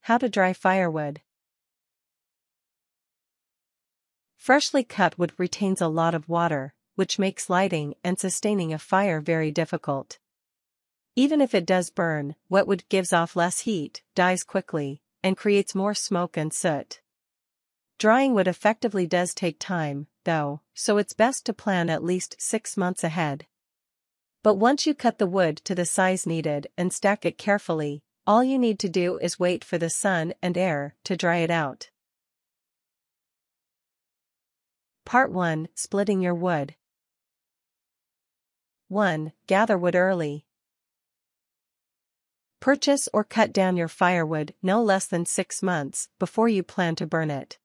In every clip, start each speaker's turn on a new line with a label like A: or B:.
A: How to dry firewood. Freshly cut wood retains a lot of water, which makes lighting and sustaining a fire very difficult. Even if it does burn, wet wood gives off less heat, dies quickly, and creates more smoke and soot. Drying wood effectively does take time, though, so it's best to plan at least 6 months ahead. But once you cut the wood to the size needed and stack it carefully, all you need to do is wait for the sun and air to dry it out. Part 1. Splitting your wood. 1. Gather wood early. Purchase or cut down your firewood no less than 6 months before you plan to burn it.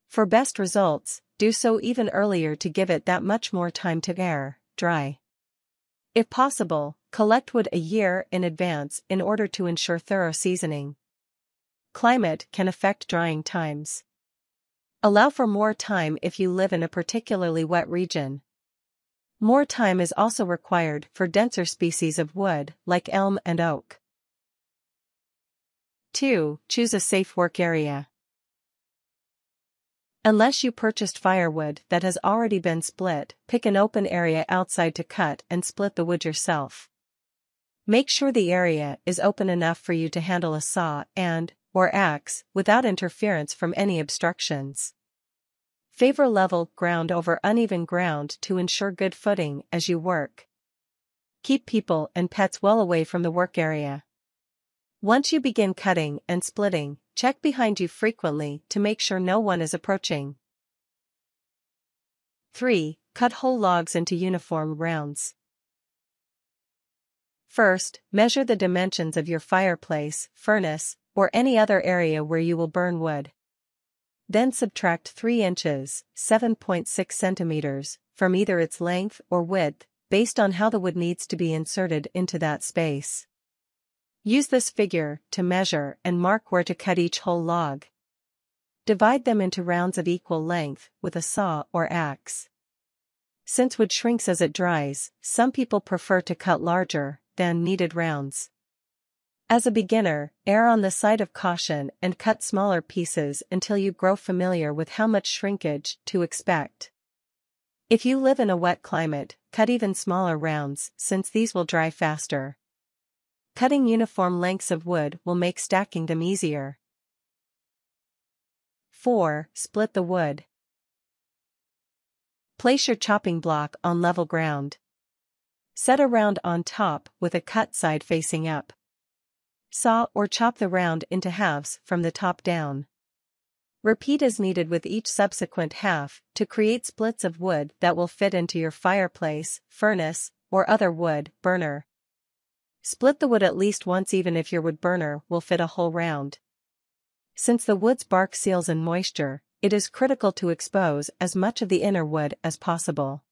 A: For best results, do so even earlier to give it that much more time to air, dry. If possible, collect wood a year in advance in order to ensure thorough seasoning. Climate can affect drying times. Allow for more time if you live in a particularly wet region. More time is also required for denser species of wood like elm and oak. 2. Choose a safe work area. Unless you purchased firewood that has already been split, pick an open area outside to cut and split the wood yourself. Make sure the area is open enough for you to handle a saw or axe without interference from any obstructions. Favor level ground over uneven ground to ensure good footing as you work. Keep people and pets well away from the work area. Once you begin cutting and splitting, check behind you frequently to make sure no one is approaching. 3. Cut whole logs into uniform rounds. First, measure the dimensions of your fireplace, furnace, or any other area where you will burn wood. Then subtract 3 inches, 7.6 centimeters, from either its length or width, based on how the wood needs to be inserted into that space. Use this figure to measure and mark where to cut each whole log. Divide them into rounds of equal length with a saw or axe. Since wood shrinks as it dries, some people prefer to cut larger than needed rounds. As a beginner, err on the side of caution and cut smaller pieces until you grow familiar with how much shrinkage to expect. If you live in a wet climate, cut even smaller rounds since these will dry faster. Cutting uniform lengths of wood will make stacking them easier. 4. Split the wood. Place your chopping block on level ground. Set a round on top with a cut side facing up. Saw or chop the round into halves from the top down. Repeat as needed with each subsequent half to create splits of wood that will fit into your fireplace, furnace, or other wood burner. Split the wood at least once even if your wood burner will fit a whole round. Since the wood's bark seals in moisture, it is critical to expose as much of the inner wood as possible.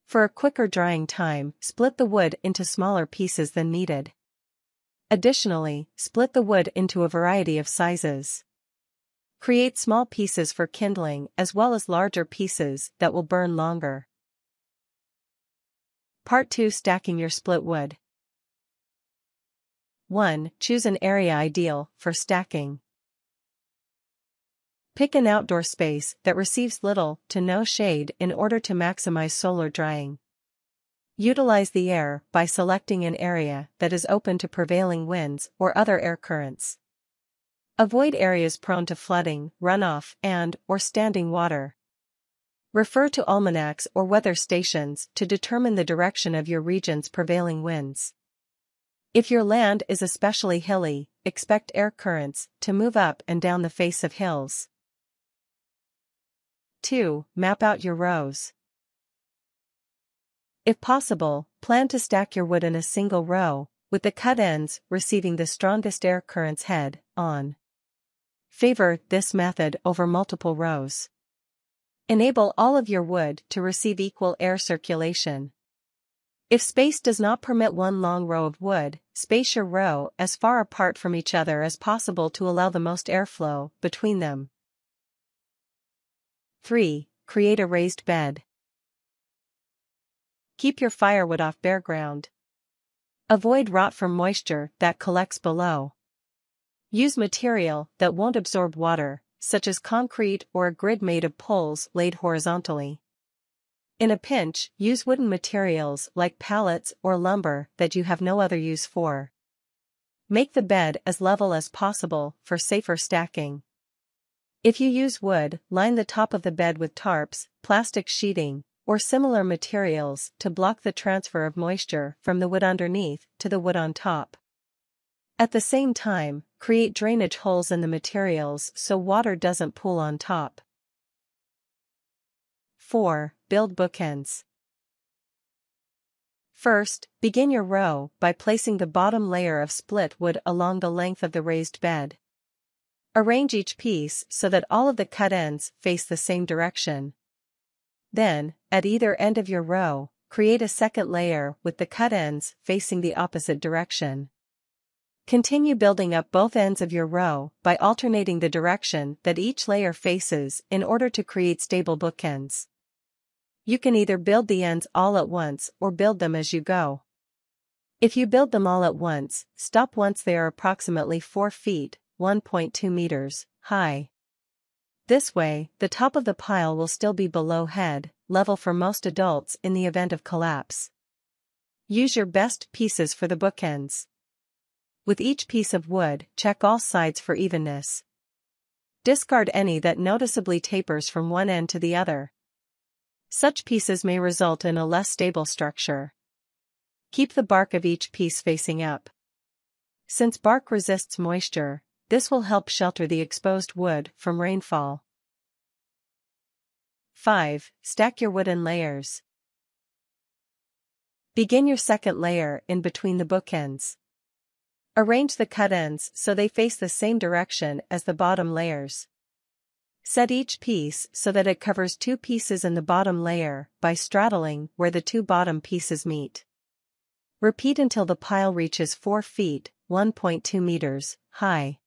A: For a quicker drying time, split the wood into smaller pieces than needed. Additionally, split the wood into a variety of sizes. Create small pieces for kindling as well as larger pieces that will burn longer. Part 2. Stacking your split wood. 1. Choose an area ideal for stacking. Pick an outdoor space that receives little to no shade in order to maximize solar drying. Utilize the air by selecting an area that is open to prevailing winds or other air currents. Avoid areas prone to flooding, runoff, or standing water. Refer to almanacs or weather stations to determine the direction of your region's prevailing winds. If your land is especially hilly, expect air currents to move up and down the face of hills. 2. Map out your rows. If possible, plan to stack your wood in a single row, with the cut ends receiving the strongest air currents head on. Favor this method over multiple rows. Enable all of your wood to receive equal air circulation. If space does not permit one long row of wood, space your row as far apart from each other as possible to allow the most airflow between them. 3. Create a raised bed. Keep your firewood off bare ground. Avoid rot from moisture that collects below. Use material that won't absorb water, such as concrete or a grid made of poles laid horizontally. In a pinch, use wooden materials like pallets or lumber that you have no other use for. Make the bed as level as possible for safer stacking. If you use wood, line the top of the bed with tarps, plastic sheeting, or similar materials to block the transfer of moisture from the wood underneath to the wood on top. At the same time, create drainage holes in the materials so water doesn't pool on top. 4. Build bookends. First, begin your row by placing the bottom layer of split wood along the length of the raised bed. Arrange each piece so that all of the cut ends face the same direction. Then, at either end of your row, create a second layer with the cut ends facing the opposite direction. Continue building up both ends of your row by alternating the direction that each layer faces in order to create stable bookends. You can either build the ends all at once or build them as you go. If you build them all at once, stop once they are approximately 4 feet, 1.2 meters, high. This way, the top of the pile will still be below head level for most adults in the event of collapse. Use your best pieces for the bookends. With each piece of wood, check all sides for evenness. Discard any that noticeably tapers from one end to the other. Such pieces may result in a less stable structure. Keep the bark of each piece facing up. Since bark resists moisture, this will help shelter the exposed wood from rainfall. 5. Stack your wood in layers. Begin your second layer in between the bookends. Arrange the cut ends so they face the same direction as the bottom layers. Set each piece so that it covers 2 pieces in the bottom layer by straddling where the 2 bottom pieces meet. Repeat until the pile reaches 4 feet, 1.2 meters, high.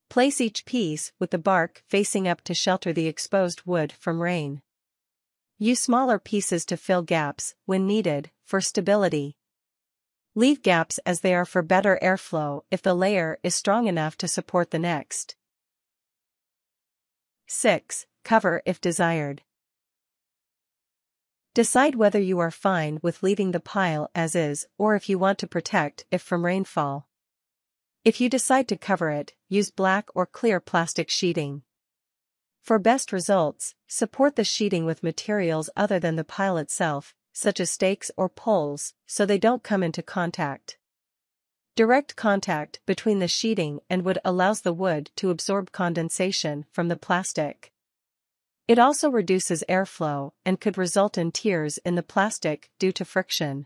A: Place each piece with the bark facing up to shelter the exposed wood from rain. Use smaller pieces to fill gaps, when needed, for stability. Leave gaps as they are for better airflow if the layer is strong enough to support the next. 6. Cover if desired. Decide whether you are fine with leaving the pile as is or if you want to protect it from rainfall. If you decide to cover it, use black or clear plastic sheeting. For best results, support the sheeting with materials other than the pile itself, such as stakes or poles, so they don't come into contact. Direct contact between the sheeting and wood allows the wood to absorb condensation from the plastic. It also reduces airflow and could result in tears in the plastic due to friction.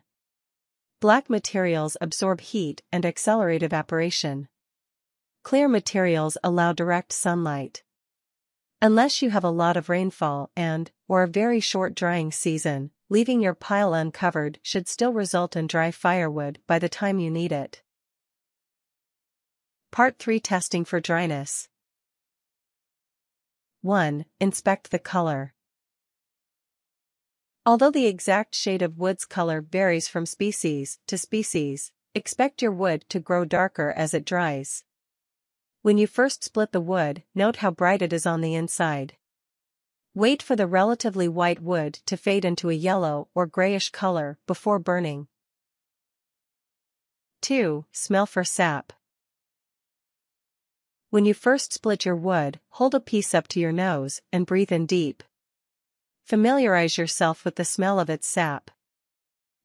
A: Black materials absorb heat and accelerate evaporation. Clear materials allow direct sunlight. Unless you have a lot of rainfall or a very short drying season, leaving your pile uncovered should still result in dry firewood by the time you need it. Part 3. Testing for dryness. 1. Inspect the color. Although the exact shade of wood's color varies from species to species, expect your wood to grow darker as it dries. When you first split the wood, note how bright it is on the inside. Wait for the relatively white wood to fade into a yellow or grayish color before burning. 2. Smell for sap. When you first split your wood, hold a piece up to your nose and breathe in deep. Familiarize yourself with the smell of its sap.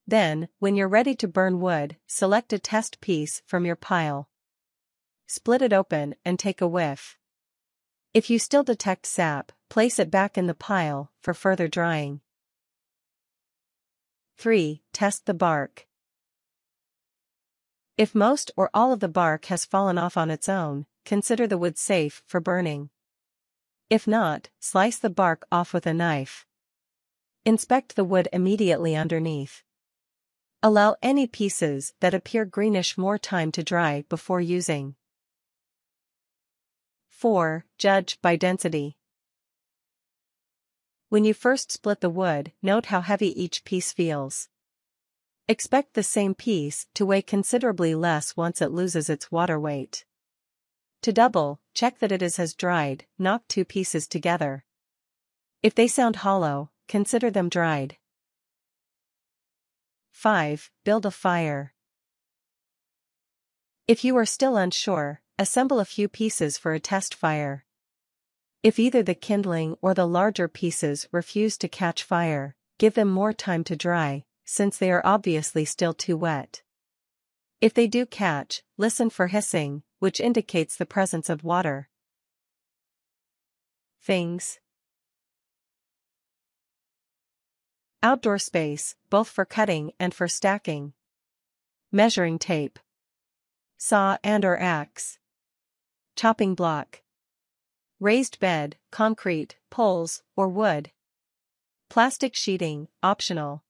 A: Then, when you're ready to burn wood, select a test piece from your pile. Split it open and take a whiff. If you still detect sap, place it back in the pile for further drying. 3. Test the bark. If most or all of the bark has fallen off on its own, consider the wood safe for burning. If not, slice the bark off with a knife. Inspect the wood immediately underneath. Allow any pieces that appear greenish more time to dry before using. 4. Judge by density. When you first split the wood, note how heavy each piece feels. Expect the same piece to weigh considerably less once it loses its water weight. To double, check that it has dried, knock two pieces together. If they sound hollow, consider them dried. 5. Build a fire. If you are still unsure, assemble a few pieces for a test fire. If either the kindling or the larger pieces refuse to catch fire, give them more time to dry, since they are obviously still too wet. If they do catch, listen for hissing, which indicates the presence of water. Things. Outdoor space, both for cutting and for stacking. Measuring tape. Saw and/or axe. Chopping block. Raised bed, concrete, poles, or wood. Plastic sheeting, optional.